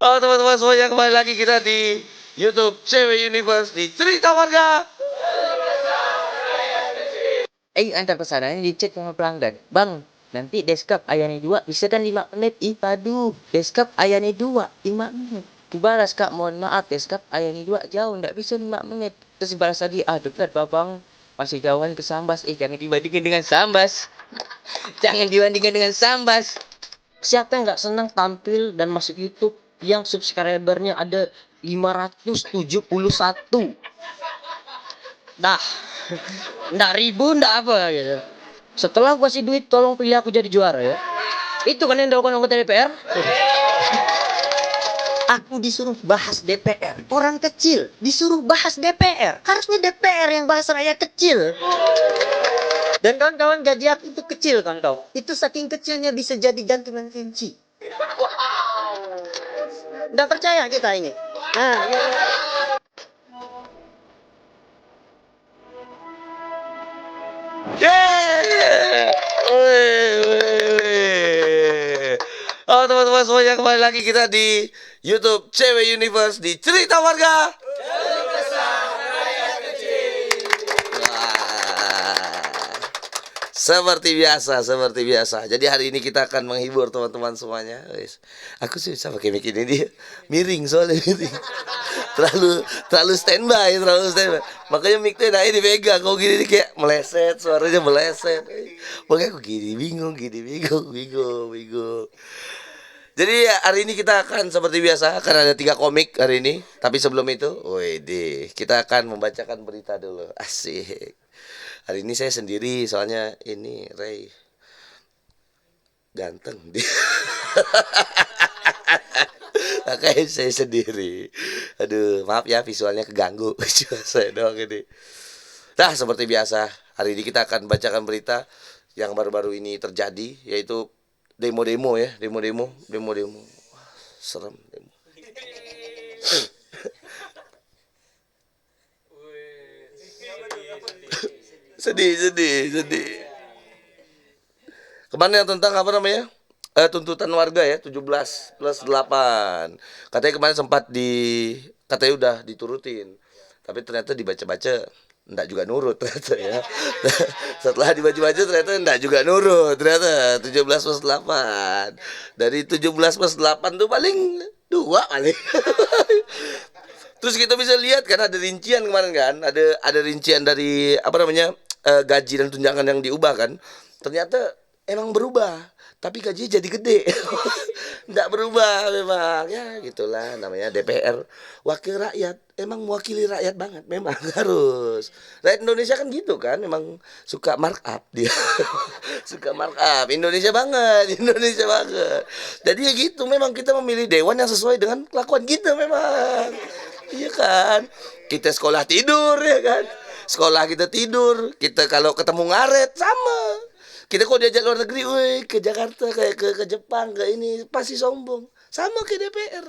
Halo teman-teman semuanya, kembali lagi kita di YouTube Cewek Universe di Cerita Warga. Antar pesanannya di chat sama pelanggan. Bang, nanti deskap ayamnya 2 bisa kan 5 menit. Padu. Deskap ayamnya 2, 5 menit. Kubalas, Kak, mohon maaf, deskap ayamnya 2 jauh, nggak bisa 5 menit. Terus dibalas lagi, dekat babang. Masih jauhan ke Sambas. Jangan dibandingin dengan Sambas. Jangan dibandingkan dengan Sambas. Siapa yang nggak senang tampil dan masuk YouTube yang subscribernya ada 571? Dah, nggak ribu, nggak apa gitu. Setelah aku kasih duit, tolong pilih aku jadi juara ya. Itu kan yang dilakukan anggota DPR. Aku disuruh bahas DPR. Orang kecil disuruh bahas DPR. Harusnya DPR yang bahas rakyat kecil. Dan kawan-kawan, gaji aku itu kecil kan kau. Itu saking kecilnya bisa jadi gantungan kunci. Nggak percaya kita ini. Nah, ya. Yeah! Wih. Halo teman-teman semuanya, kembali lagi kita di YouTube Cewek Universe di Cerita Warga. Seperti biasa. Jadi hari ini kita akan menghibur teman-teman semuanya. Aku sih bisa pakai mic ini, dia miring soalnya miring. terlalu standby. Makanya mic-nya dipegang. Kok gini kayak meleset, suaranya meleset. Makanya aku gini bingung. Jadi hari ini kita akan seperti biasa, akan ada 3 komik hari ini. Tapi sebelum itu, kita akan membacakan berita dulu. Asik. Hari ini saya sendiri, soalnya ini Ray ganteng dia. Makanya saya sendiri. Aduh, maaf ya visualnya keganggu. Cuma saya doang ini. Nah, seperti biasa, hari ini kita akan bacakan berita yang baru-baru ini terjadi, yaitu demo-demo ya, demo-demo. Wah, serem demo. Sedih. Kemarin yang tentang apa namanya? Tuntutan warga ya, 17 plus 8. Katanya kemarin sempat katanya udah diturutin. Tapi ternyata dibaca-baca enggak juga nurut ternyata ya. Setelah dibaca-baca ternyata enggak juga nurut. Ternyata 17 plus 8. Dari 17 plus 8 tuh paling 2 paling. Terus kita bisa lihat kan ada rincian kemarin kan, ada rincian dari apa namanya, gaji dan tunjangan yang diubah kan. Ternyata emang berubah, tapi gajinya jadi gede. Nggak berubah memang, ya gitulah namanya DPR, wakil rakyat, emang mewakili rakyat banget memang. Harus rakyat Indonesia kan gitu kan, memang suka markup dia. Suka markup Indonesia banget. Jadi ya gitu, memang kita memilih dewan yang sesuai dengan kelakuan kita memang. Iya kan, kita sekolah tidur ya kan, sekolah kita tidur, kita kalau ketemu ngaret sama. Kita kok diajak luar negeri, woi ke Jakarta, kayak ke Jepang, ke ini pasti sombong. Sama ke DPR.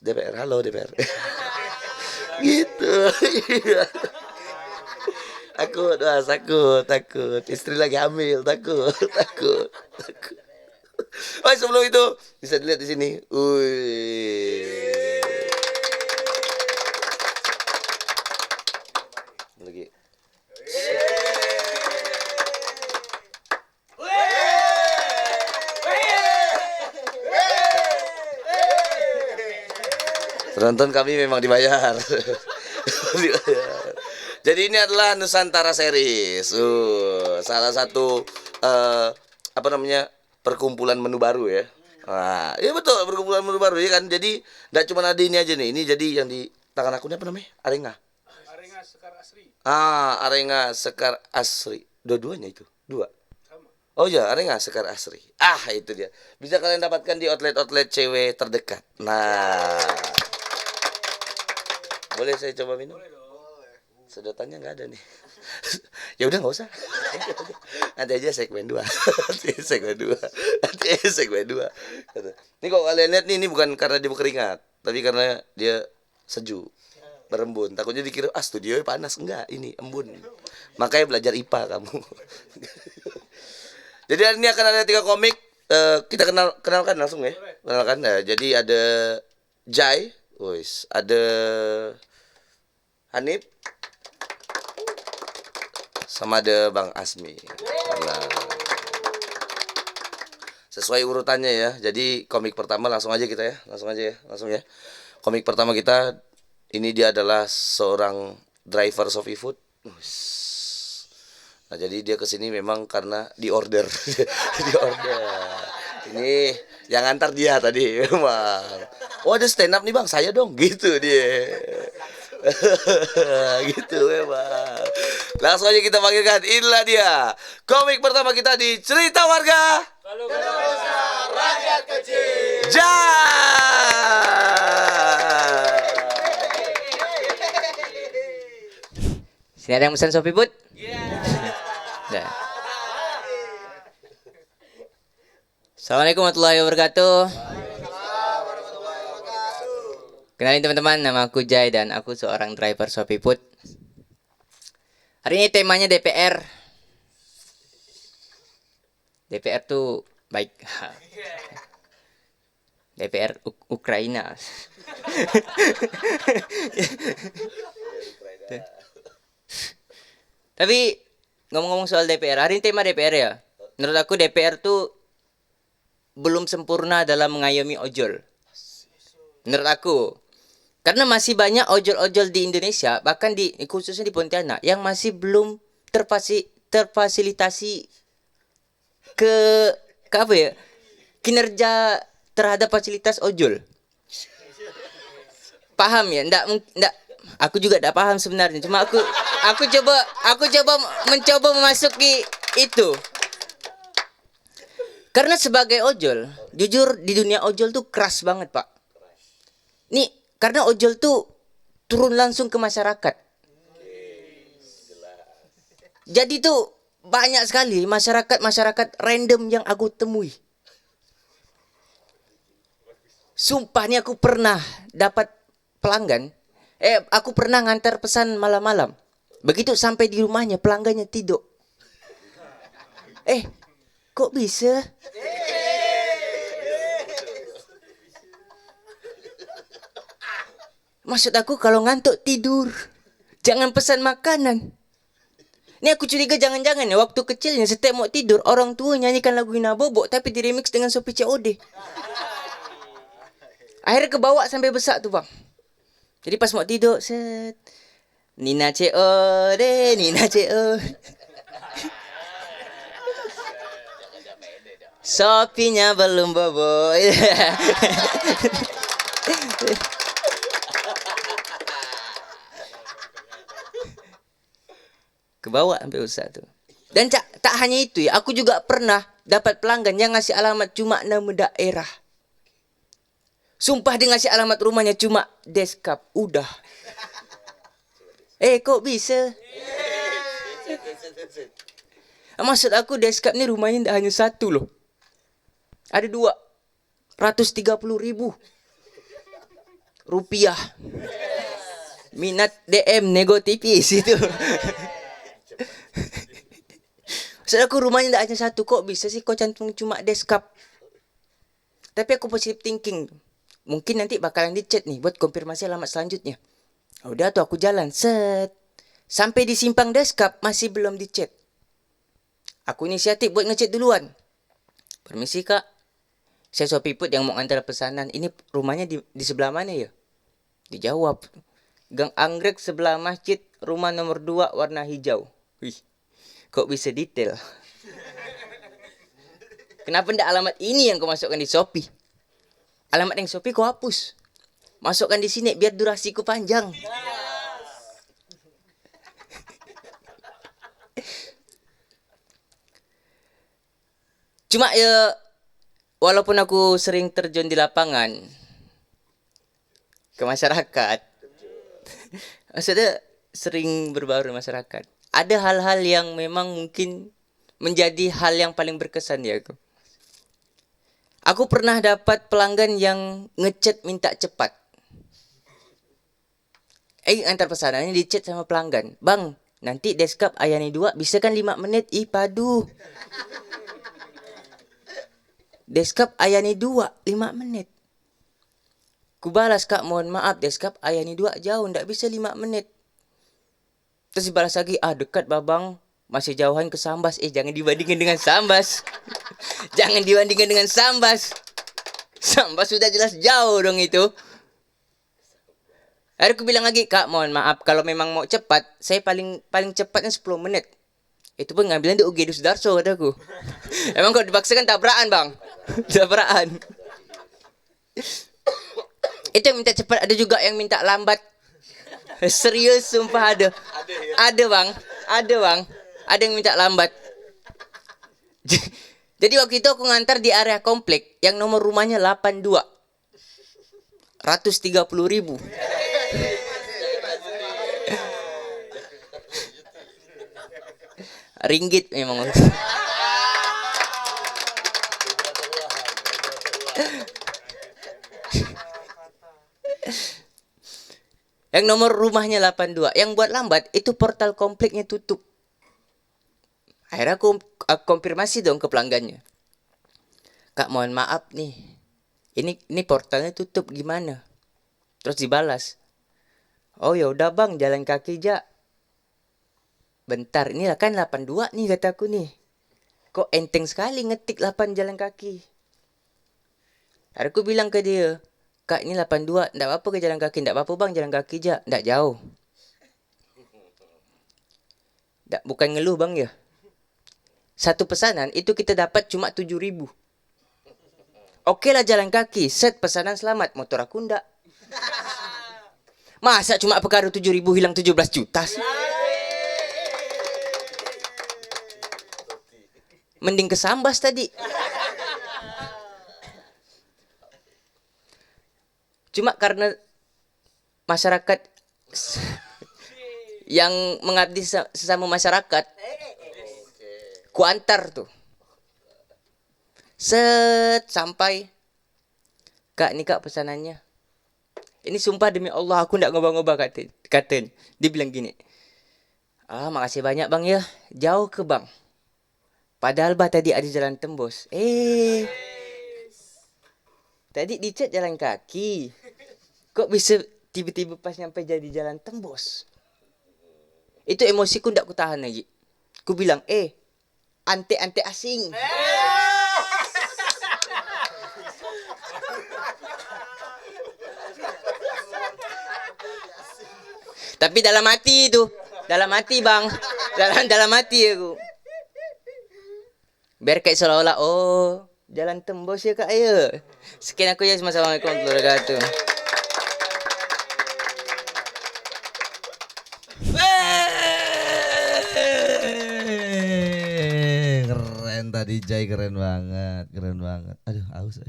DPR, halo DPR. Gitu. Iya. Takut. Istri lagi hamil, takut. Oh, sebelum itu bisa dilihat di sini. Wih. Lagi. Penonton kami memang dibayar. Jadi ini adalah Nusantara Series. Salah satu apa namanya, perkumpulan menu baru ya. Nah, iya betul, perkumpulan menu baru ya kan. Jadi enggak cuma ada ini aja nih. Ini jadi yang di tangan aku ini apa namanya? Arenga. Arenga Sekar Asri. Dua-duanya itu. Dua. Oh ya, Arenga Sekar Asri. Itu dia. Bisa kalian dapatkan di outlet-outlet cewek terdekat. Nah, boleh saya coba minum? Sedotannya nggak ada nih. Ya udah nggak usah. Nanti aja segmen 2. Nanti segmen 2. Ini kok kalian lihat nih, ini bukan karena dia berkeringat, tapi karena dia sejuk, berembun. Takutnya dikira studionya panas, enggak, ini embun. Makanya belajar IPA kamu. Jadi hari ini akan ada 3 komik. Kita kenalkan langsung ya. Kenalkan. Jadi ada Jai, wis, ada Hanif, sama ada Bang Asmi. Nah, sesuai urutannya ya. Jadi komik pertama langsung aja kita ya, langsung ya. Komik pertama kita ini dia adalah seorang driver Shopee Food. Nah, jadi dia kesini memang karena di order, di order. Ini yang antar dia tadi memang. Oh, ada stand up nih bang, saya dong, gitu dia. Gitu memang. Langsung aja kita panggilkan, inilah dia komik pertama kita di Cerita Warga. Kalau rakyat kecil. Sini ada yang pesan Shopee Food? Dah. Assalamualaikum warahmatullahi wabarakatuh. Kenalin teman-teman, nama aku Jai dan aku seorang driver Shopee Food. Hari ini temanya DPR. DPR tuh baik. DPR Ukraina. Tapi ngomong-ngomong soal DPR, hari ini tema DPR ya. Menurut aku DPR tuh belum sempurna dalam mengayomi ojol. Menurut aku. Karena masih banyak ojol-ojol di Indonesia, bahkan di khususnya di Pontianak yang masih belum terfasilitasi ke apa ya? Kinerja terhadap fasilitas ojol. Paham ya? Ndak aku juga tidak paham sebenarnya. Cuma aku coba mencoba memasuki itu. Karena sebagai ojol, jujur di dunia ojol tuh keras banget, Pak. Nih, karena ojol tuh turun langsung ke masyarakat. Jadi tuh banyak sekali masyarakat random yang aku temui. Sumpah nih aku pernah dapat pelanggan. Aku pernah ngantar pesan malam-malam. Begitu sampai di rumahnya pelanggannya tidur. Kok bisa? Maksud aku kalau ngantuk tidur. Jangan pesan makanan. Ini aku curiga jangan-jangan ya waktu kecilnya setiap mau tidur orang tua nyanyikan lagu Ina Bobo tapi diremix dengan Shopee COD. Akhirnya kebawa sampai besar tuh bang. Jadi pas mau tidur set Nina COD, Nina COD. Shopee-nya belum bobo. Kebawa sampai usah tuh. Dan tak hanya itu ya, aku juga pernah dapat pelanggan yang ngasih alamat cuma nama daerah. Sumpah dia ngasih alamat rumahnya cuma Deskap, udah. Kok bisa? Maksud aku Deskap ini rumahnya tidak hanya satu loh. Ada 230.000 rupiah. Minat DM nego tipis itu. Maksud aku rumahnya tidak hanya satu. Kok bisa sih kau cantum cuma Deskap? Tapi aku positive thinking. Mungkin nanti bakalan di-chat nih buat konfirmasi alamat selanjutnya. Udah tuh aku jalan. Set. Sampai di simpang Deskap masih belum di-chat. Aku inisiatif buat ngechat duluan. Permisi kak. Saya Shopee Food yang mau antar pesanan. Ini rumahnya di sebelah mana ya? Dijawab. Gang Anggrek sebelah masjid. Rumah nomor 2 warna hijau. Wih. Kok bisa detail? Kenapa ndak alamat ini yang kau masukkan di Shopee? Alamat yang Shopee kau hapus. Masukkan di sini biar durasiku panjang. Cuma ya walaupun aku sering terjun di lapangan ke masyarakat. Maksudnya sering berbaur dengan masyarakat. Ada hal-hal yang memang mungkin menjadi hal yang paling berkesan ya aku. Aku pernah dapat pelanggan yang ngechat minta cepat. Antar pesanannya di chat sama pelanggan. Bang, nanti Deskap Ayani 2 bisa kan 5 menit? Padu. Deskap Ayani 2 5 menit. Ku balas, Kak mohon maaf Deskap ayah ni 2 jauh ndak bisa 5 menit. Terus dibalas lagi, dekat babang, masih jauhan ke Sambas. Jangan dibandingkan dengan Sambas. Jangan dibandingkan dengan Sambas. Sambas sudah jelas jauh dong itu. Akhirnya aku bilang lagi, Kak mohon maaf, kalau memang mau cepat, saya paling cepatnya 10 menit. Itu pun ngambilnya di UGD Sudarso kataku. Emang kalau dipaksakan tabrakan bang. Tabrakan. Itu yang minta cepat, ada juga yang minta lambat. Serius sumpah ada. Ada bang. Ada yang minta lambat. Jadi waktu itu aku ngantar di area komplek yang nomor rumahnya 82. 130.000. Ringgit memang. Yang nomor rumahnya 82. Yang buat lambat itu portal kompleknya tutup. Akhirnya aku konfirmasi dong ke pelanggannya. Kak mohon maaf nih. Ini portalnya tutup gimana? Terus dibalas. Oh ya udah bang, jalan kaki aja. Bentar, ini kan 82 nih kataku nih. Kok enteng sekali ngetik 8 jalan kaki. Aku bilang ke dia, Kak ini 82, ndak apa-apa ke jalan kaki. Ndak apa-apa bang, jalan kaki aja, ndak jauh. Bukan ngeluh bang ya. Satu pesanan itu kita dapat cuma 7.000. Oke lah jalan kaki, set pesanan selamat, motor aku ndak. Masa cuma perkara 7.000 hilang 17 juta sih? Mending ke Sambas tadi. Cuma karena masyarakat yang mengabdi sesama masyarakat, ku antar tuh. Set sampai, Kak ini Kak pesanannya. Ini sumpah demi Allah aku ndak ngobah-ngobah katen. Dia bilang gini, makasih banyak bang ya, jauh ke bang. Padahal tadi ada jalan tembus. Tadi dicet jalan kaki. Kok bisa tiba-tiba pas nyampe jadi jalan tembus? Itu emosiku ndak ku tahan lagi. Ku bilang, ante-ante asing. Tapi dalam hati itu. Dalam hati bang. Dalam hati aku. Biar kayak seolah-olah, jalan tembus ya kak ya. Sekian aku ya, assalamualaikum warahmatullahi wabarakatuh. Keren tadi Jai, keren banget. Aduh, aus.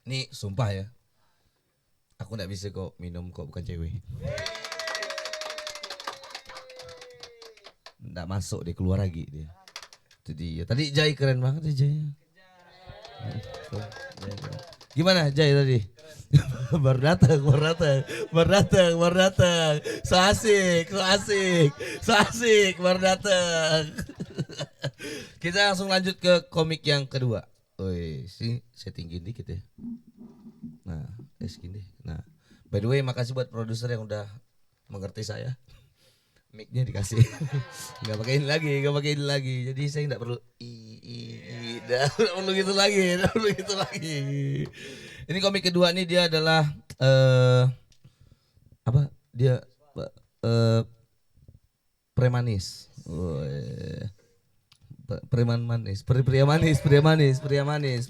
Nih sumpah ya, aku nggak bisa kok minum kok bukan cewek. Nggak masuk dia, keluar lagi dia. Jadi ya tadi Jai keren banget ya Jai. Gimana Jai tadi? baru datang. So asik, baru datang. Kita langsung lanjut ke komik yang kedua. Sini saya tinggiin dikit ya. Nah, segini. Nah, by the way makasih buat produser yang udah mengerti saya. Mic-nya dikasih. Enggak pakai ini lagi. Jadi saya enggak perlu enggak perlu gitu lagi. Ini komik kedua nih, dia adalah premanis. Pria manis.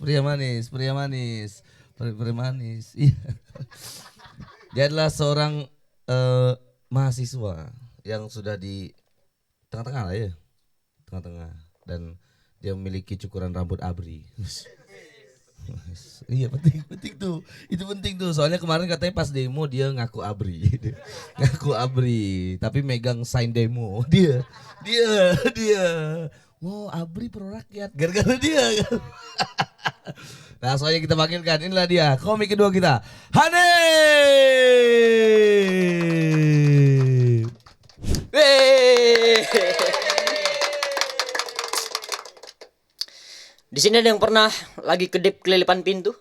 Iya. Dia adalah seorang mahasiswa yang sudah di tengah-tengah lah ya. Tengah-tengah, dan dia memiliki cukuran rambut abri. Iya penting tuh. Itu penting tuh. Soalnya kemarin katanya pas demo dia ngaku abri. Tapi megang sign demo. Dia. Wow, abri pro rakyat. Gara-gara dia. Nah, soalnya kita panggilkan. Inilah dia komik kedua kita. Hanif. Di sini ada yang pernah lagi kedip kelilipan pintu?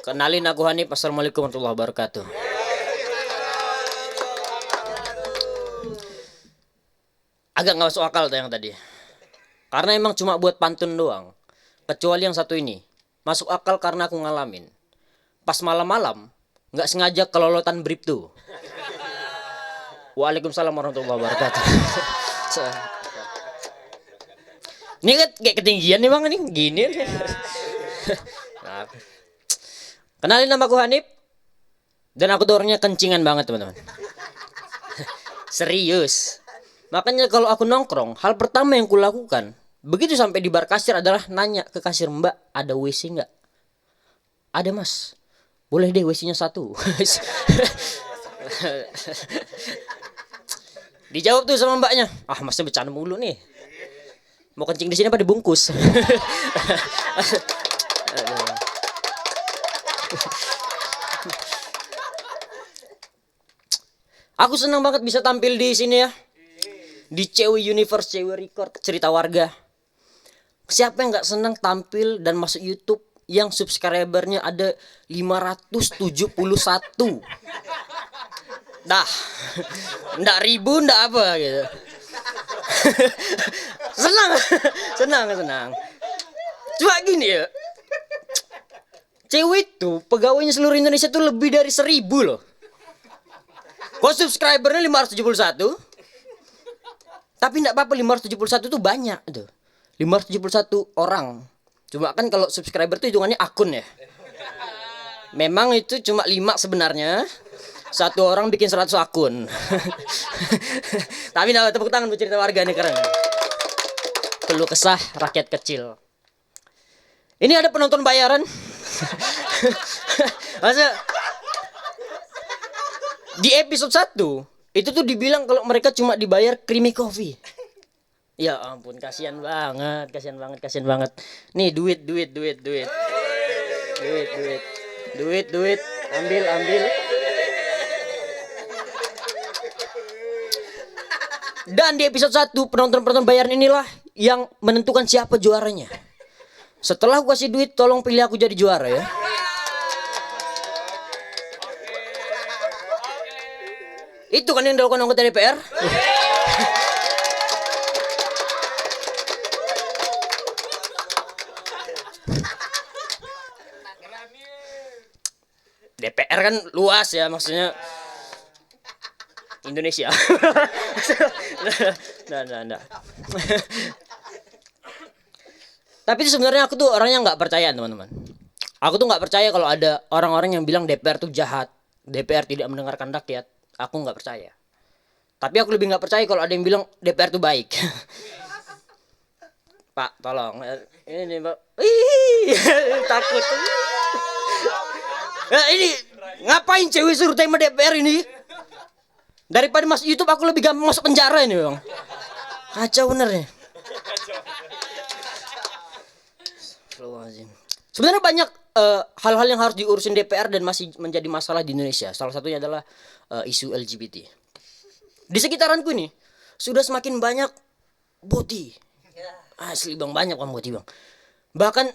Kenalin, aku Hanif. Assalamualaikum warahmatullahi wabarakatuh. Agak nggak masuk akal tuh yang tadi. Karena emang cuma buat pantun doang. Kecuali yang satu ini. Masuk akal karena aku ngalamin. Pas malam-malam, nggak sengaja kelolotan bribtu. Waalaikumsalam warahmatullahi wabarakatuh. Ini kan kayak ketinggian nih bang, nih gini. Nah, kenalin, nama aku Hanif. Dan aku tuh orangnya kencingan banget teman-teman. Serius. Makanya kalau aku nongkrong, hal pertama yang kulakukan begitu sampai di bar kasir adalah nanya ke kasir, Mbak, ada WC nggak? Ada mas. Boleh deh WC-nya 1. Dijawab tuh sama mbaknya, ah masnya bercanda mulu nih. Mau kencing di sini apa dibungkus? Aku senang banget bisa tampil di sini ya. Di Cewek Universe, Cewek Record, cerita warga. Siapa yang nggak senang tampil dan masuk YouTube yang subscribernya ada 571? Dah, ndak ribu, ndak apa gitu. senang. Cuma gini ya, cewek itu pegawainya seluruh Indonesia tuh lebih dari 1000 loh. Kok subscribernya 571? Tapi ndak apa-apa, 571 tuh banyak tuh. 571 orang. Cuma kan kalau subscriber tuh hitungannya akun ya. Memang itu cuma 5 sebenarnya. Satu orang bikin 100 akun. Tapi nah, tepuk tangan buat cerita warga nih, keren. Keluh kesah rakyat kecil. Ini ada penonton bayaran. Masa di episode 1 itu tuh dibilang kalau mereka cuma dibayar creamy coffee. Ya ampun, kasihan banget. Nih duit. Ambil. Dan di episode 1 penonton bayaran inilah yang menentukan siapa juaranya. Setelah aku kasih duit, tolong pilih aku jadi juara ya. Itu kan yang dilakukan anggota DPR. DPR kan luas ya, maksudnya Indonesia. Nah. Tapi sebenarnya aku tuh orangnya nggak percaya teman-teman. Aku tuh nggak percaya kalau ada orang-orang yang bilang DPR tuh jahat, DPR tidak mendengarkan rakyat. Aku nggak percaya. Tapi aku lebih nggak percaya kalau ada yang bilang DPR tuh baik. Pak, tolong. Ini Pak. Takut. Ini ngapain cewek suruh tema DPR ini? Daripada masuk YouTube aku lebih gampang masuk penjara ini bang. Kacau bener nih. Sebenarnya banyak hal-hal yang harus diurusin DPR dan masih menjadi masalah di Indonesia. Salah satunya adalah isu LGBT. Di sekitaranku ini sudah semakin banyak boti. Asli bang, banyak bang boti bang. Bahkan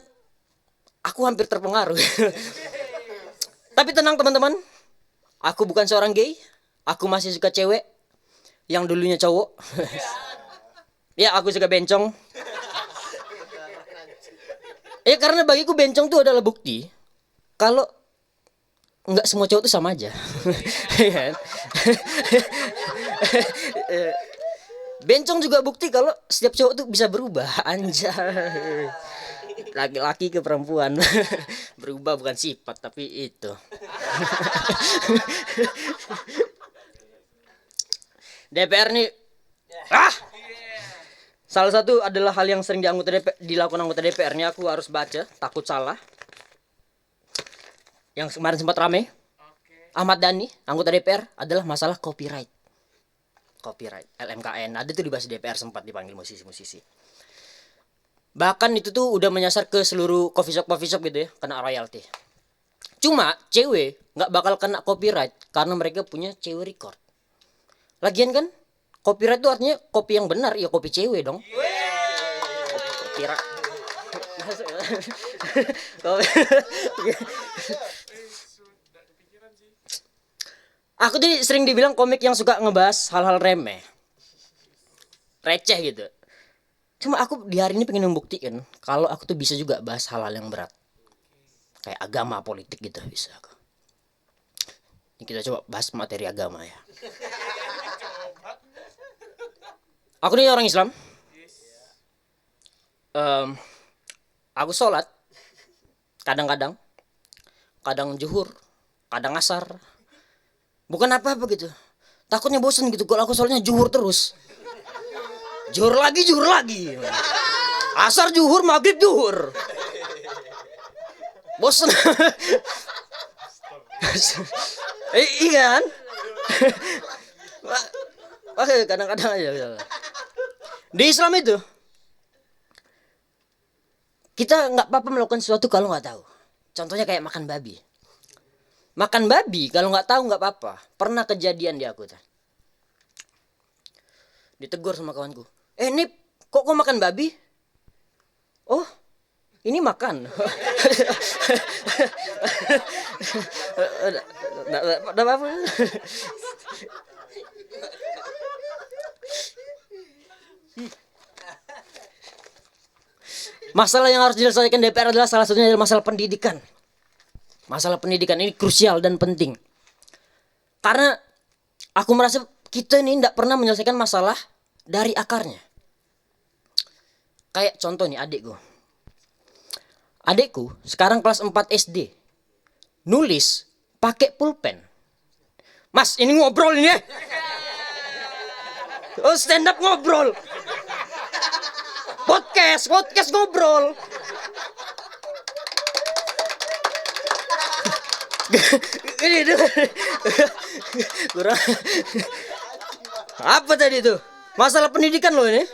aku hampir terpengaruh. Tapi tenang teman-teman, aku bukan seorang gay. Aku masih suka cewek yang dulunya cowok. Ya, aku suka bencong. Ya karena bagiku bencong tuh adalah bukti kalau nggak semua cowok tuh sama aja. Bencong juga bukti kalau setiap cowok tuh bisa berubah. Anjay. Laki-laki ke perempuan. Berubah bukan sifat tapi itu. DPR nih. Salah satu adalah hal yang sering dilakukan anggota DPR nya, aku harus baca, takut salah. Yang kemarin sempat rame. Ahmad Dhani, anggota DPR, adalah masalah copyright. LMKN, ada tuh dibahas DPR, sempat dipanggil musisi-musisi. Bahkan itu tuh udah menyasar ke seluruh coffee shop gitu ya, kena royalti. Cuma cewek nggak bakal kena copyright karena mereka punya cewek record. Lagian kan copyright itu artinya kopi yang benar, ya kopi cewek dong. Tira. Aku tuh sering dibilang komik yang suka ngebahas hal-hal remeh, receh gitu. Cuma aku di hari ini pengen membuktikan kalau aku tuh bisa juga bahas hal-hal yang berat, kayak agama, politik gitu bisa aku. Ini kita coba bahas materi agama ya. Aku nih orang Islam. Aku sholat kadang-kadang, kadang zuhur, kadang asar. Bukan apa-apa gitu. Takutnya bosen gitu kalau aku sholatnya zuhur terus. Zuhur lagi, zuhur lagi. Asar zuhur, maghrib zuhur. Bosen. Iya kan? Oke, kadang-kadang aja. Di Islam itu kita nggak apa-apa melakukan sesuatu kalau nggak tahu. Contohnya kayak makan babi. Makan babi kalau nggak tahu nggak apa-apa. Pernah kejadian di aku tuh. Ditegur sama kawanku. Nip, kok makan babi? Oh, ini makan. Nggak apa-apa. Masalah yang harus diselesaikan DPR adalah salah satunya adalah masalah pendidikan. Masalah pendidikan ini krusial dan penting. Karena aku merasa kita ini tidak pernah menyelesaikan masalah dari akarnya. Kayak contoh nih adikku. Adikku sekarang kelas 4 SD. Nulis pakai pulpen. Mas, ini ngobrol ini ya. Oh, stand up ngobrol. Podcast ngobrol. Ini tuh. Kurang. Apa tadi itu? Masalah pendidikan loh ini.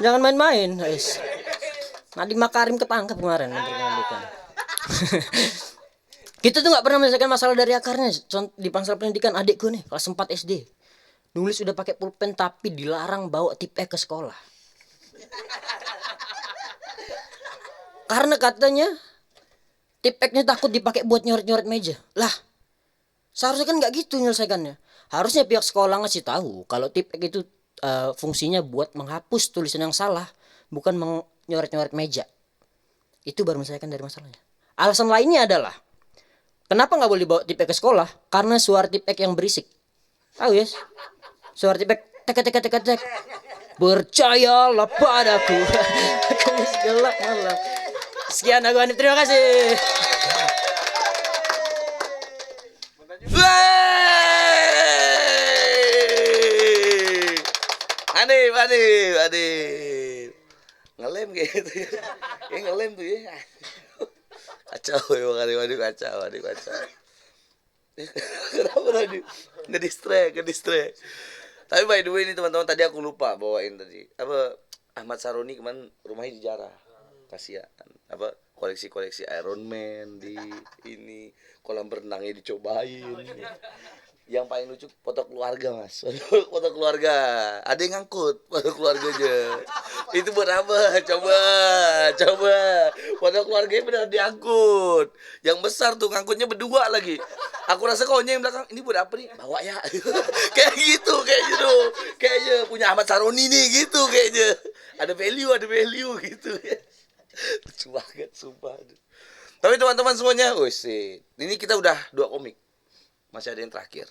Jangan main-main, guys. Nadiem Makarim ketangkap kemarin Menteri Pendidikan. Kita tuh nggak pernah menyelesaikan masalah dari akarnya. Di masalah pendidikan adikku nih kelas 4 SD. Nulis udah pakai pulpen tapi dilarang bawa tipek ke sekolah. Karena katanya tipeknya takut dipakai buat nyoret-nyoret meja. Lah, seharusnya kan nggak gitu menyelesaikannya. Harusnya pihak sekolah ngasih tahu kalau tipek itu fungsinya buat menghapus tulisan yang salah, bukan nyoret-nyoret meja. Itu baru menyelesaikan dari masalahnya. Alasan lainnya adalah kenapa nggak boleh bawa tipek ke sekolah? Karena suara tipek yang berisik. Tahu ya? Suara tipek tek. Percayalah padaku. Kamis gelap malam. Sekian aku Hanif, terima kasih. Hanif. Ngelem kayak gitu ya. Ngelem tuh ya. Kacau ya, Hanif kacau. Kenapa tadi? Ngedistract. Tapi by the way ini teman-teman tadi aku lupa bawain tadi. Apa Ahmad Saroni kemarin rumahnya dijarah. Kasihan. Apa koleksi Iron Man di ini, kolam berenangnya dicobain. Yang paling lucu foto keluarga, Mas. Foto keluarga. Ada yang ngangkut foto keluarganya. Itu buat apa? Coba. Foto keluarganya benar diangkut. Yang besar tuh ngangkutnya berdua lagi. Aku rasa kaunya yang belakang, ini buat apa nih? Bawa ya. Kayak gitu. Kayaknya punya Ahmad Saroni nih gitu kayaknya. Ada value gitu ya. Lucu banget sumpah. Tapi teman-teman semuanya, ini kita udah 2 komik. Masih ada yang terakhir.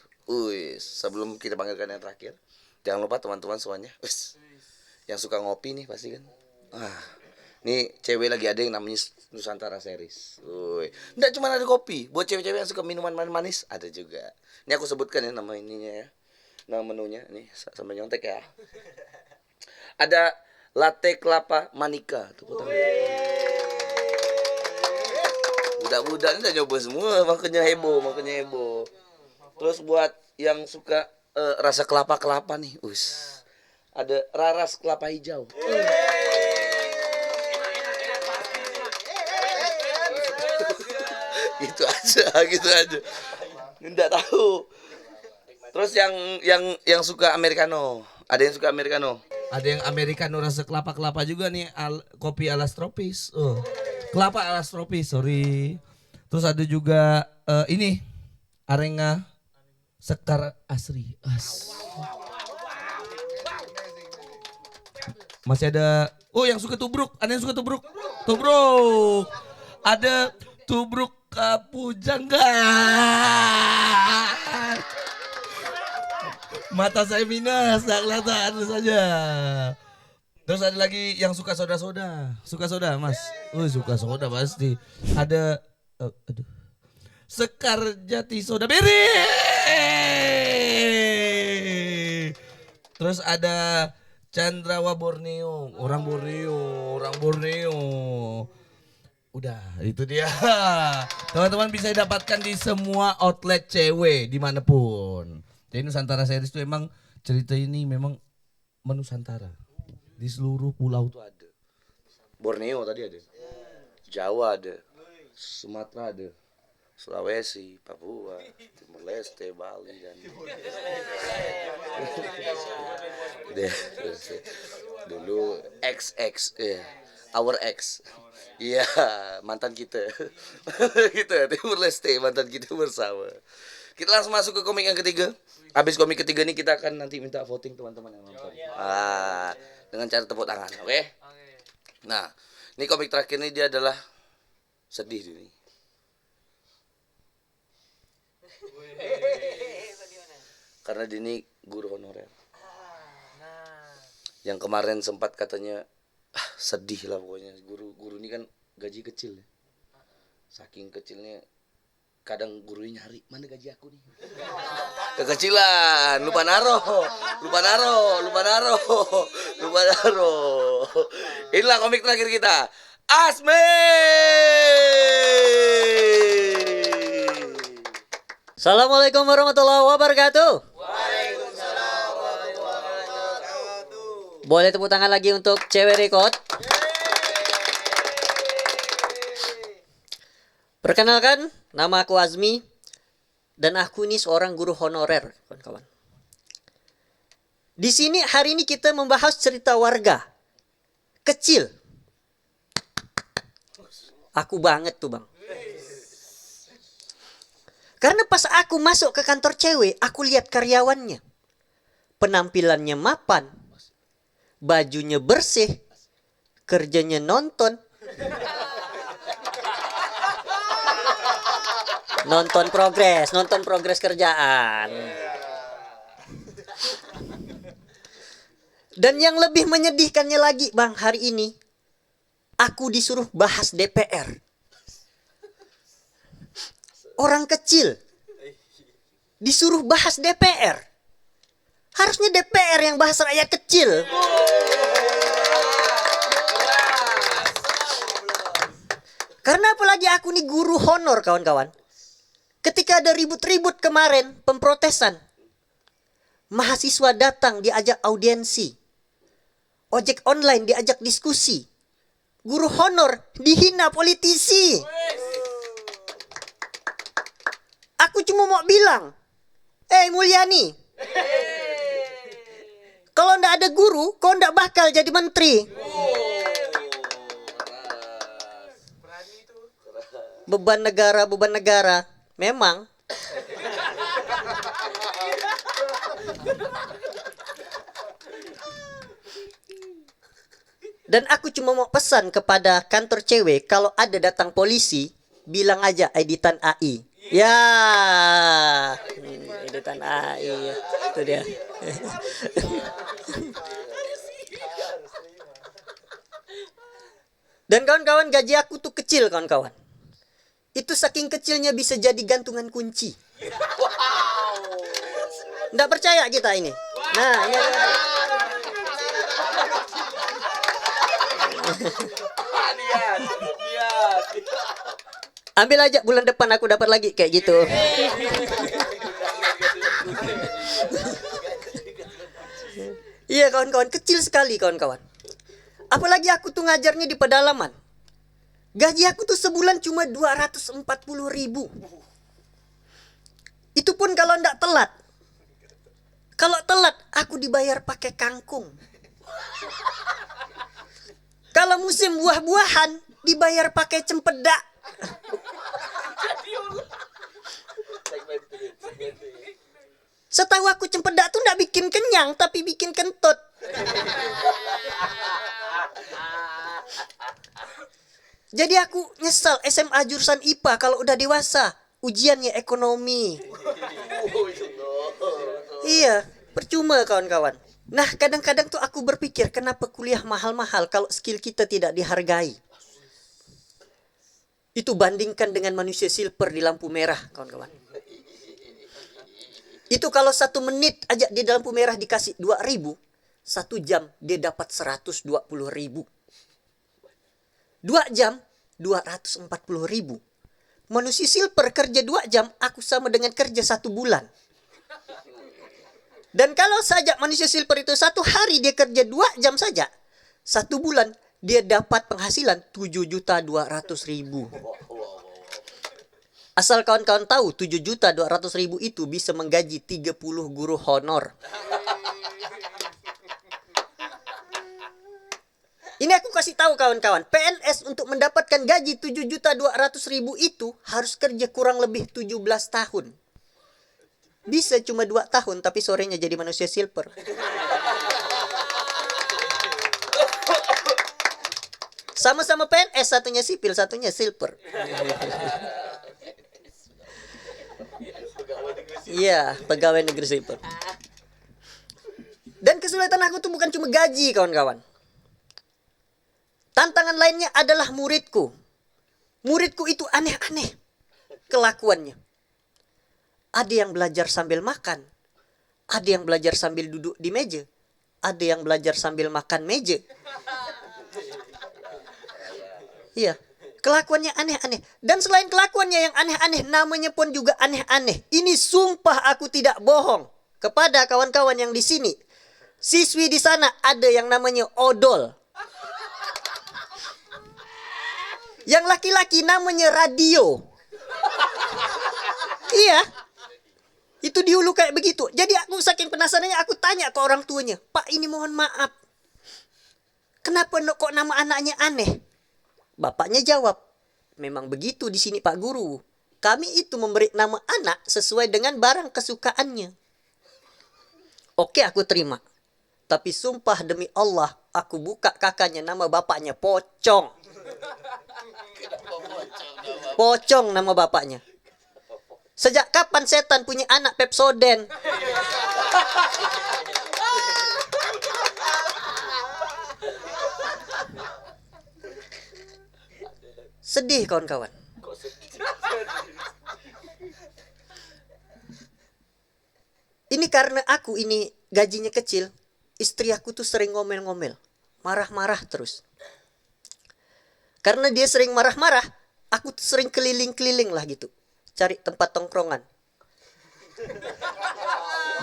Sebelum kita panggilkan yang terakhir, jangan lupa teman-teman semuanya. Yang suka ngopi nih pasti kan. Nih cewek lagi ada yang namanya Nusantara Series. Nggak cuma ada kopi, buat cewek-cewek yang suka minuman manis ada juga. Ini aku sebutkan ya nama ininya ya. Nama menunya nih sampai nyontek ya. Ada latte kelapa manika tuh. Budak-budak ini udah nyoba semua, makanya heboh. Terus buat yang suka rasa kelapa nih, ada Raras kelapa hijau. Gitu aja. Nggak tahu. Terus yang suka americano, ada yang suka americano. Ada yang americano rasa kelapa-kelapa juga nih, kopi alas tropis. Oh, kelapa alas tropis, sorry. Terus ada juga ini Arenga Sekar Asri. Masih ada, oh yang suka tubruk, ada yang suka tubruk. Tubruk. Ada tubruk kapujangga. Mata saya minus, tak kelihatan saja. Terus ada lagi yang suka soda-soda. Suka soda, Mas? Suka soda pasti. Ada, aduh. Sekar Jati Soda Beri. Terus ada Chandrawa Borneo, orang Borneo. Udah, itu dia. Teman-teman bisa dapatkan di semua outlet cewek dimanapun. Jadi Nusantara Series itu emang cerita ini memang menusantara. Di seluruh pulau tuh ada. Borneo tadi ada. Jawa ada. Sumatera ada. Sulawesi, Papua, Timor Leste, Bali dan dulu XX ya. Our ex. Iya, mantan kita. Kita Timor Leste mantan kita bersama. Kita langsung masuk ke komik yang ketiga. Habis komik ketiga nih kita akan nanti minta voting teman-teman yang nonton. Dengan cara tepuk tangan, oke? Nah, ini komik terakhir ini dia adalah sedih ini. Karena dia ini guru honorer. Yang kemarin sempat katanya sedih lah pokoknya. Guru ini kan gaji kecil ya. Saking kecilnya kadang gurunya nyari, mana gaji aku nih? Kekecilan, lupa naro. Inilah komik terakhir kita. Asmi. Assalamualaikum warahmatullahi wabarakatuh. Waalaikumsalam warahmatullahi wabarakatuh. Boleh tepuk tangan lagi untuk cewek rekod. Perkenalkan, nama aku Azmi dan aku ini seorang guru honorer, kawan-kawan. Di sini hari ini kita membahas cerita warga kecil. Aku banget tuh, Bang. Karena pas aku masuk ke kantor cewek, aku lihat karyawannya. Penampilannya mapan, bajunya bersih, kerjanya nonton. Nonton progres kerjaan. Dan yang lebih menyedihkannya lagi, Bang, hari ini aku disuruh bahas DPR. Orang kecil disuruh bahas DPR. Harusnya DPR yang bahas rakyat kecil. Karena apalagi aku nih guru honor, kawan-kawan. Ketika ada ribut-ribut kemarin, pemprotesan. Mahasiswa datang diajak audiensi. Ojek online diajak diskusi. Guru honor dihina politisi. Aku cuma mau bilang, Mulyani, kalau ndak ada guru, kau ndak bakal jadi menteri. Beban negara. Memang. Dan aku cuma mau pesan kepada kantor cewek, kalau ada datang polisi, bilang aja editan AI. Ya, editan AI, itu dia. Dan kawan-kawan, gaji aku tuh kecil, kawan-kawan. Itu saking kecilnya bisa jadi gantungan kunci. Nggak percaya kita ini. Nah, ini. Ambil aja, bulan depan aku dapat lagi kayak gitu. Iya kawan-kawan, kecil sekali kawan-kawan. Apalagi aku tuh ngajarnya di pedalaman. Gaji aku tuh sebulan cuma 240.000. Itu pun kalau ndak telat. Kalau telat aku dibayar pakai kangkung. Kalau musim buah-buahan dibayar pakai cempedak. Setahu aku cempedak tuh nggak bikin kenyang tapi bikin kentut. Jadi aku nyesal SMA jurusan IPA kalau udah dewasa. Ujiannya ekonomi. Iya, percuma kawan-kawan. Nah, kadang-kadang tuh aku berpikir kenapa kuliah mahal-mahal kalau skill kita tidak dihargai. Itu bandingkan dengan manusia silver di lampu merah, kawan-kawan. Itu kalau 1 menit aja di lampu merah dikasih 2.000, 1 jam dia dapat 120.000. 2 jam 240.000. Manusia silver kerja 2 jam, aku sama dengan kerja 1 bulan. Dan kalau saja manusia silver itu 1 hari dia kerja 2 jam saja, 1 bulan dia dapat penghasilan 7.200.000. Asal kawan-kawan tahu 7.200.000 itu bisa menggaji 30 guru honor. Ini aku kasih tahu kawan-kawan, PNS untuk mendapatkan gaji 7.200.000 itu harus kerja kurang lebih 17 tahun. Bisa cuma 2 tahun tapi sorenya jadi manusia silver. Sama-sama PNS, satunya sipil, satunya silver. Iya, pegawai negeri sipil. Dan kesulitan aku tuh bukan cuma gaji kawan-kawan. Tantangan lainnya adalah muridku. Muridku itu aneh-aneh kelakuannya. Ada yang belajar sambil makan. Ada yang belajar sambil duduk di meja. Ada yang belajar sambil makan meja. Iya, kelakuannya aneh-aneh. Dan selain kelakuannya yang aneh-aneh, namanya pun juga aneh-aneh. Ini sumpah aku tidak bohong kepada kawan-kawan yang di sini. Siswi di sana ada yang namanya odol. Yang laki-laki namanya radio. Iya. Itu di hulu kayak begitu. Jadi aku saking penasarannya aku tanya ke orang tuanya, "Pak, ini mohon maaf. Kenapa kok nama anaknya aneh?" Bapaknya jawab, "Memang begitu di sini Pak Guru. Kami itu memberi nama anak sesuai dengan barang kesukaannya." Oke, aku terima. Tapi sumpah demi Allah, aku buka kakaknya nama bapaknya Pocong. Pocong nama bapaknya. Sejak kapan setan punya anak Pepsoden? Sedih kawan-kawan. Ini karena aku ini gajinya kecil, istri aku tuh sering ngomel-ngomel, marah-marah terus. Karena dia sering marah-marah, aku tuh sering keliling-keliling lah gitu, cari tempat tongkrongan.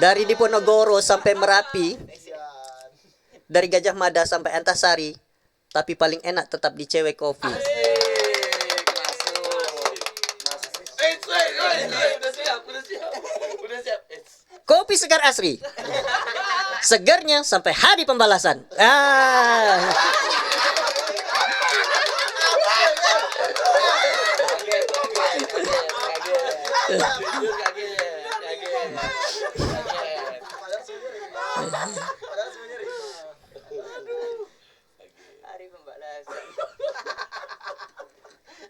Dari Diponegoro sampai Merapi, dari Gajah Mada sampai Antasari, tapi paling enak tetap di Cewek Coffee. Kopi segar asri. Segarnya sampai hari pembalasan.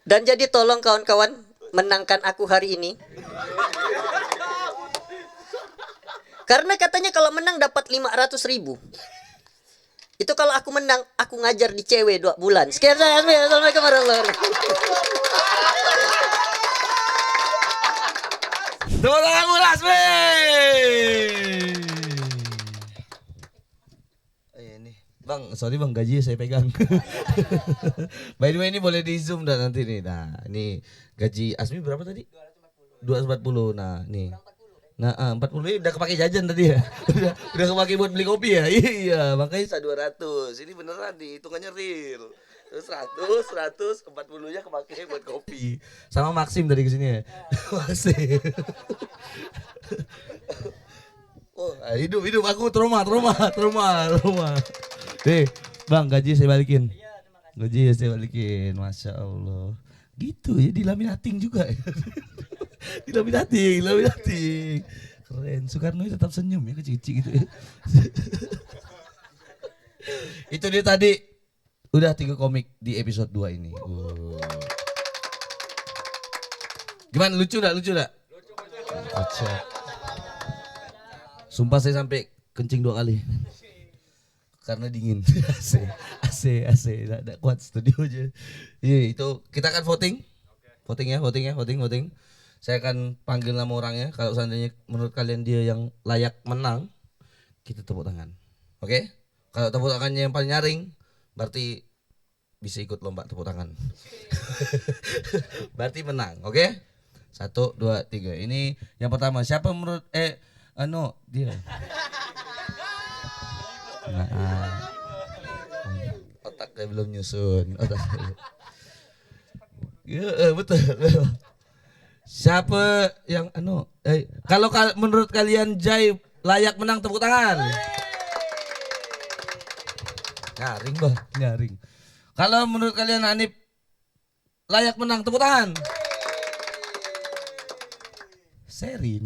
Dan jadi tolong kawan-kawan menangkan aku hari ini. Karena katanya kalau menang dapat 500.000. Itu kalau aku menang, aku ngajar di Cewek 2 bulan. Sekian saya Asmi. Assalamualaikum warahmatullahi wabarakatuh. Tepuk tangan murah, Asmi. Ini, Bang, sorry Bang, gaji saya pegang. By the way, ini boleh di zoom dah nanti nih. Nah, ini gaji Asmi berapa tadi? 240. Nah, nih. Nah, 40 ini udah kepake jajan tadi ya. udah kepake buat beli kopi ya. Iya, makanya 200. Ini beneran nih, hitungannya real. Terus 100, 40-nya kepake buat kopi. sama Maxim tadi kesini ya. Masih. Oh, hidup aku trauma. Nih, Bang, gaji saya balikin. Gaji saya balikin, Masya Allah. Gitu ya, dilaminating juga ya. dilaminating. Keren, Soekarno tetap senyum ya, kecil-kecil gitu ya. Itu dia tadi, udah 3 komik di episode 2 ini. Gimana, lucu gak? Lucu. Sumpah saya sampai kencing 2 kali. Karena dingin. AC. Tidak kuat studio aja. Iya, itu kita akan voting. Voting. Saya akan panggil nama orangnya. Kalau seandainya menurut kalian dia yang layak menang, kita tepuk tangan. Oke? Kalau tepuk tangannya yang paling nyaring, berarti bisa ikut lomba tepuk tangan. Berarti menang, oke? 1, 2, 3. Ini yang pertama. Siapa menurut dia. Nah, otaknya belum nyusun. Ya, betul. Siapa yang kalau menurut kalian Jai layak menang, tepuk tangan. Nyaring. Kalau menurut kalian Hanif layak menang, tepuk tangan. Seri,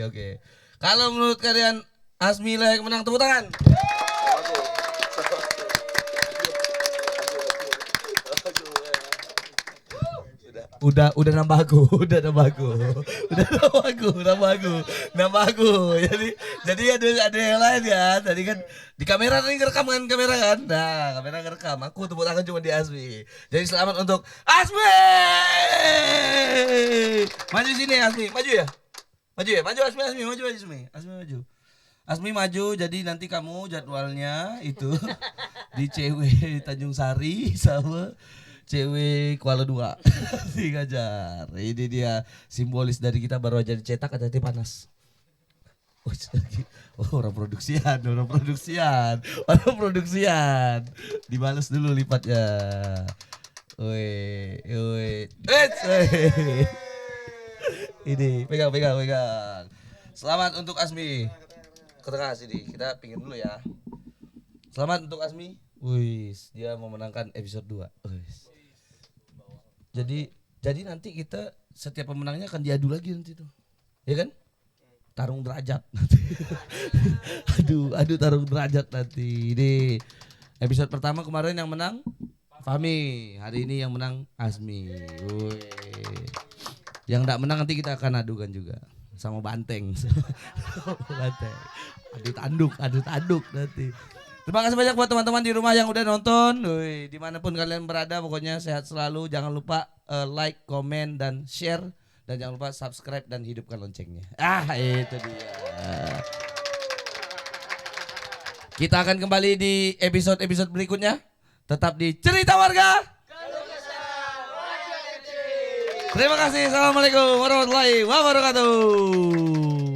oke. Kalau menurut kalian Asmi layak menang, tepuk tangan. Udah nambah aku. Jadi ada yang lain ya. Tadi kan di kamera tadi ngerekam kan, Nah, kamera ngerekam. Aku tepuk tangan cuma di Asmi. Jadi selamat untuk Asmi. Maju sini Asmi, maju ya. Maju Asmi. Asmi maju, jadi nanti kamu jadwalnya itu di CW Tanjung Sari sama CW Kuala Dua. Ngajar. Ini dia simbolis dari kita, baru aja dicetak hati-hati panas. Orang produksian. Dibalas dulu lipatnya. Woi. Ini pegang. Selamat untuk Asmi. Ke tengah sini, kita pingin dulu ya. Selamat untuk Asmi. Wis, dia memenangkan episode 2. Wis. Jadi nanti kita setiap pemenangnya akan diadu lagi nanti tuh. Ya kan? Tarung derajat nanti. Aduh tarung derajat nanti. Ini episode pertama kemarin yang menang Fahmi, hari ini yang menang Asmi. Woi. Yang enggak menang nanti kita akan adukan juga sama Banteng. Adu tanduk nanti. Terima kasih banyak buat teman-teman di rumah yang udah nonton. Woi, dimanapun kalian berada, pokoknya sehat selalu. Jangan lupa like, komen, dan share. Dan jangan lupa subscribe dan hidupkan loncengnya. Itu dia. Kita akan kembali di episode-episode berikutnya. Tetap di Cerita Warga. Terima kasih. Assalamualaikum warahmatullahi wabarakatuh.